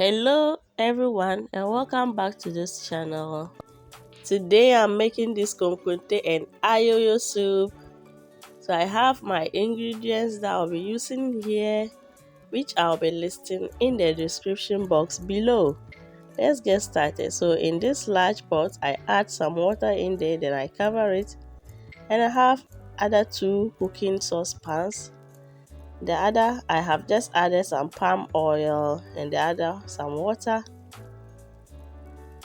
Hello everyone and welcome back to this channel. Today I'm making this konkonte and ayoyo soup. So I have my ingredients that I'll be using here, which I'll be listing in the description box below. Let's get started. So in this large pot I add some water in there, then I cover it, and I have other two cooking saucepans. The other I have just added some palm oil and the other some water.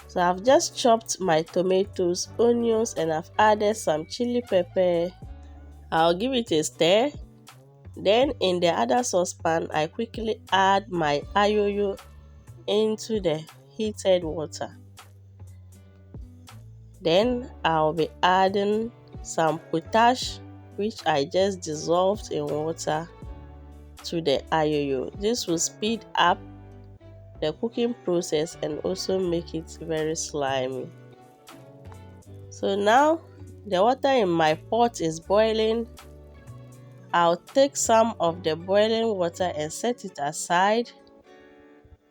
So I've just chopped my tomatoes, onions, and I've added some chili pepper. I'll give it a stir. Then in the other saucepan, I quickly add my ayoyo into the heated water. Then I'll be adding some potash, which I just dissolved in water, to the ayoyo. This will speed up the cooking process and also make it very slimy. So now the water in my pot is boiling. I'll take some of the boiling water and set it aside.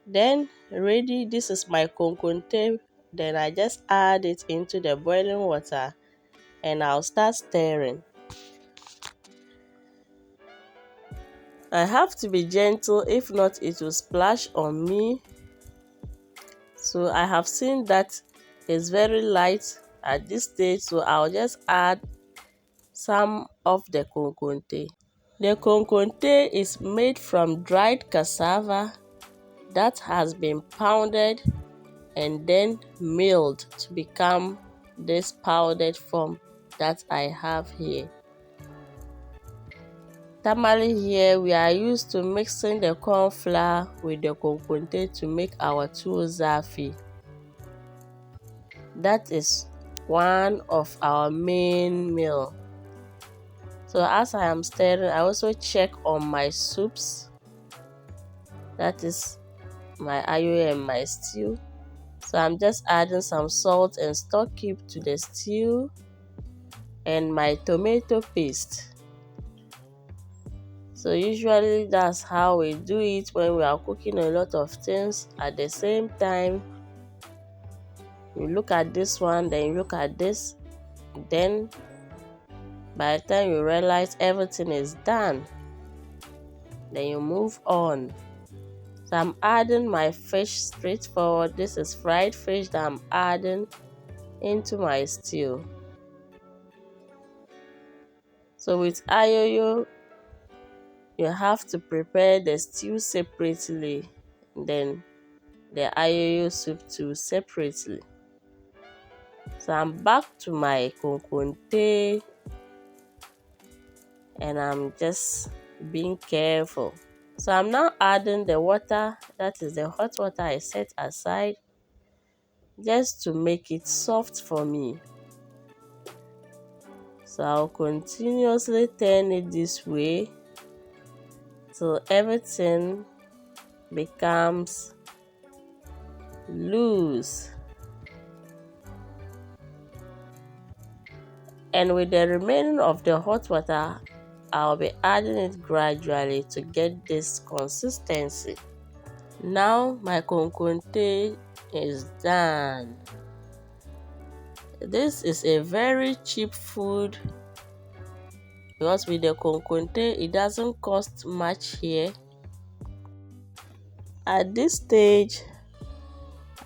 Then ready, this is my konkonte. Then I just add it into the boiling water and I'll start stirring. I have to be gentle, if not it will splash on me. So I have seen that it's very light at this stage, so I'll just add some of the konkonte. The konkonte is made from dried cassava that has been pounded and then milled to become this powdered form that I have here. Normally here we are used to mixing the corn flour with the konkonte to make our tuwo zafi. That is one of our main meal. So as I am stirring, I also check on my soups. That is my ayoyo and my stew. So I'm just adding some salt and stock cube to the stew and my tomato paste. So usually that's how we do it when we are cooking a lot of things at the same time. You look at this one, then you look at this, then by the time you realize everything is done, then you move on. So I'm adding my fish straightforward. This is fried fish that I'm adding into my stew. So with ayoyo, you have to prepare the stew separately, then the ayoyo soup too separately. So I'm back to my konkonte and I'm just being careful. So I'm now adding the water, that is the hot water I set aside, just to make it soft for me. So I'll continuously turn it this way till everything becomes loose. And with the remaining of the hot water, I'll be adding it gradually to get this consistency. Now my konkonte is done. This is a very cheap food because with the konkonte it doesn't cost much here. At this stage,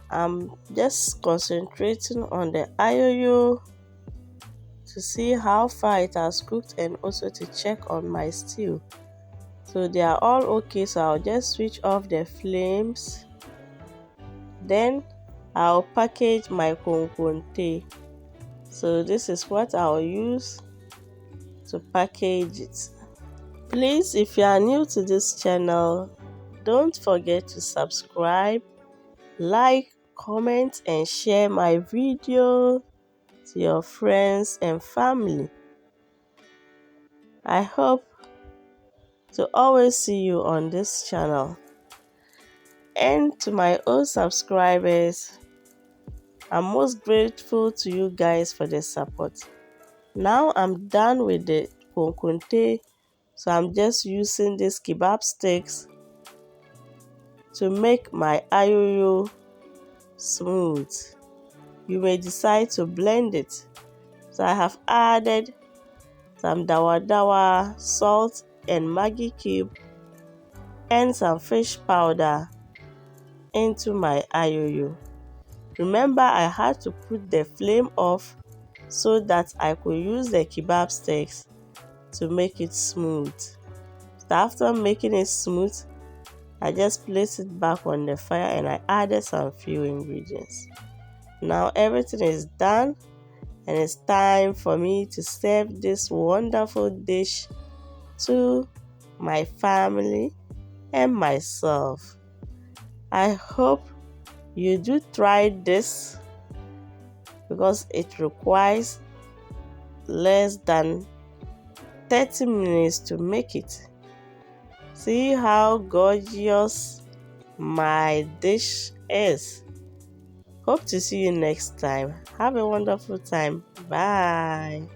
I'm just concentrating on the ayoyo to see how far it has cooked and also to check on my stew. So they are all okay, so I'll just switch off the flames. Then I'll package my konkonte. So this is what I'll use to package it. Please, if you are new to this channel, don't forget to subscribe, like, comment and share my video to your friends and family. I hope to always see you on this channel. And to my old subscribers, I'm most grateful to you guys for the support. Now I'm done with the konkonte, so I'm just using these kebab sticks to make my ayoyo smooth. You may decide to blend it. So I have added some dawa dawa, salt and Maggi cube, and some fish powder into my ayoyo. Remember, I had to put the flame off so that I could use the kebab sticks to make it smooth. So after making it smooth, I just placed it back on the fire and I added some few ingredients. Now everything is done and it's time for me to serve this wonderful dish to my family and myself. I hope you do try this because it requires less than 30 minutes to make it. See how gorgeous my dish is. Hope to see you next time. Have a wonderful time. Bye.